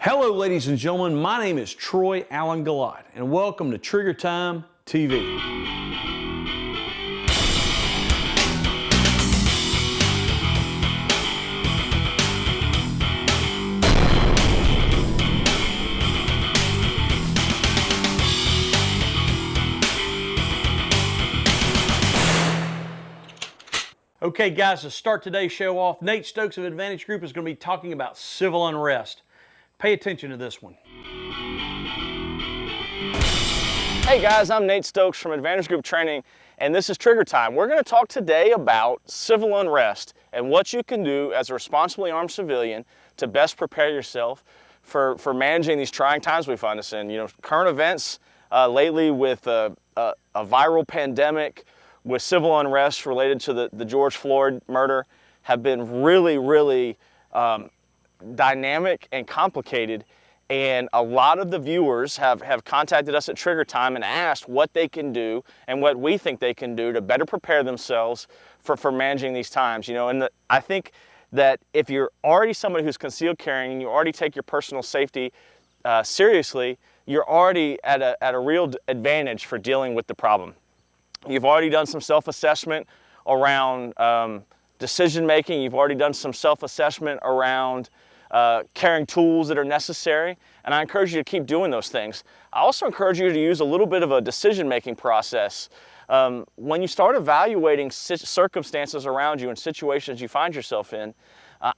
Hello, ladies and gentlemen. My name is Troy Allen Gallot, and welcome to Trigger Time TV. Okay, guys, to start today's show off, Nate Stokes of Advantage Group is going to be talking about civil unrest. Pay attention to this one. Hey guys, I'm Nate Stokes from Advantage Group Training, and this is Trigger Time. We're going to talk today about civil unrest and what you can do as a responsibly armed civilian to best prepare yourself for managing these trying times we find us in. You know, current events lately with a viral pandemic, with civil unrest related to the George Floyd murder have been really dynamic and complicated, and a lot of the viewers have contacted us at Trigger Time and asked what they can do and what we think they can do to better prepare themselves for managing these times. You know, and I think that if you're already somebody who's concealed carrying and you already take your personal safety seriously, you're already at a real advantage for dealing with the problem. You've already done some self-assessment around decision making. You've already done some self-assessment around carrying tools that are necessary, and I encourage you to keep doing those things. I also encourage you to use a little bit of a decision-making process. When you start evaluating circumstances around you and situations you find yourself in,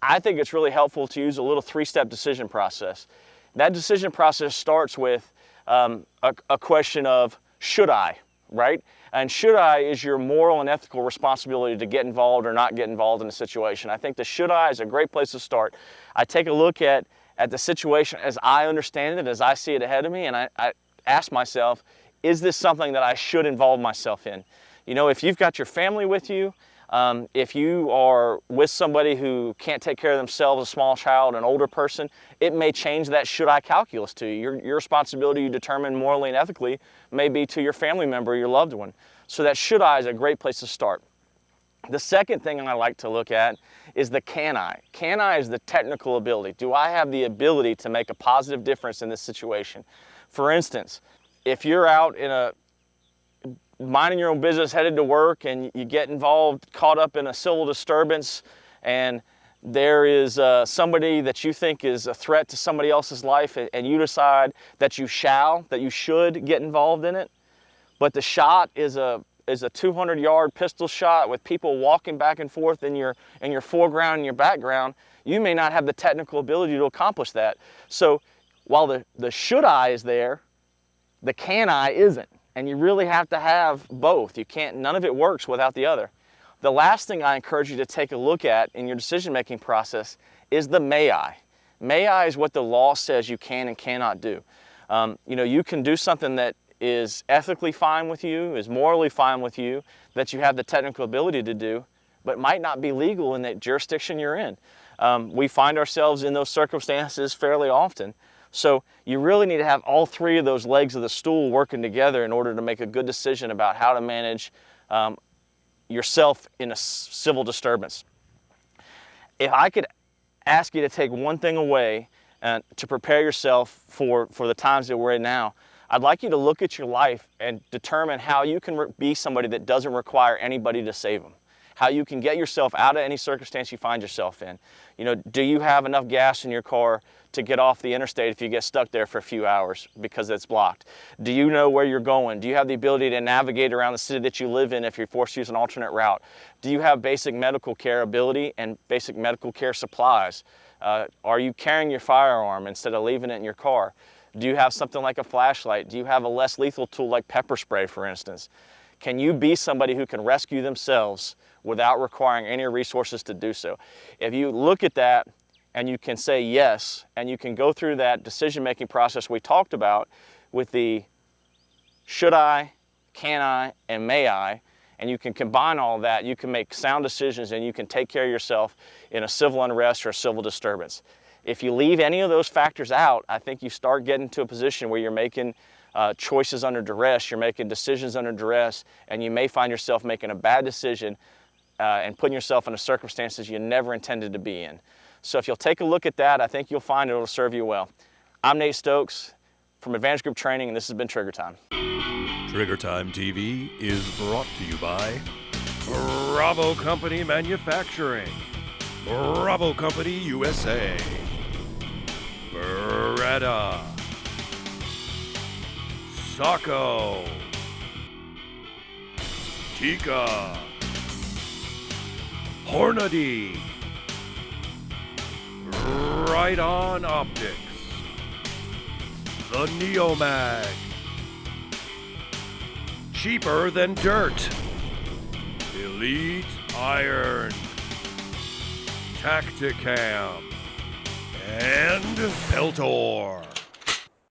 I think it's really helpful to use a little three-step decision process. That decision process starts with a question of, should I, right? And should I is your moral and ethical responsibility to get involved or not get involved in a situation. I think the should I is a great place to start. I take a look at the situation as I understand it, as I see it ahead of me, and I ask myself, is this something that I should involve myself in? You know, if you've got your family with you, if you are with somebody who can't take care of themselves, a small child, an older person, it may change that should I calculus to you. Your responsibility you determine morally and ethically may be to your family member, your loved one. So that should I is a great place to start. The second thing I like to look at is the can I. Can I is the technical ability. Do I have the ability to make a positive difference in this situation? For instance, if you're out in a minding your own business, headed to work, and you get involved, caught up in a civil disturbance, and there is somebody that you think is a threat to somebody else's life, and you decide that you should get involved in it, but the shot is a 200-yard pistol shot with people walking back and forth in your foreground and your background, you may not have the technical ability to accomplish that. So while the should I is there, the can I isn't. And you really have to have both. None of it works without the other. The last thing I encourage you to take a look at in your decision-making process is the may I. May I is what the law says you can and cannot do. You know, you can do something that is ethically fine with you, is morally fine with you, that you have the technical ability to do, but might not be legal in the jurisdiction you're in. We find ourselves in those circumstances fairly often. So you really need to have all three of those legs of the stool working together in order to make a good decision about how to manage yourself in a civil disturbance. If I could ask you to take one thing away to prepare yourself for the times that we're in now, I'd like you to look at your life and determine how you can be somebody that doesn't require anybody to save them. How you can get yourself out of any circumstance you find yourself in. You know, do you have enough gas in your car to get off the interstate if you get stuck there for a few hours because it's blocked? Do you know where you're going? Do you have the ability to navigate around the city that you live in if you're forced to use an alternate route? Do you have basic medical care ability and basic medical care supplies? Are you carrying your firearm instead of leaving it in your car? Do you have something like a flashlight? Do you have a less lethal tool like pepper spray, for instance? Can you be somebody who can rescue themselves without requiring any resources to do so? If you look at that and you can say yes, and you can go through that decision-making process we talked about with the should I, can I, and may I, and you can combine all that, you can make sound decisions and you can take care of yourself in a civil unrest or a civil disturbance. If you leave any of those factors out, I think you start getting to a position where you're making choices under duress, you're making decisions under duress, and you may find yourself making a bad decision and putting yourself in circumstances you never intended to be in. So if you'll take a look at that, I think you'll find it'll serve you well. I'm Nate Stokes from Advantage Group Training, and this has been Trigger Time. Trigger Time TV is brought to you by Bravo Company Manufacturing, Bravo Company USA, Beretta, Sacco, Tika, Hornady, Right On Optics, the Neomag, Cheaper Than Dirt, Elite Iron, Tacticam, and Peltor.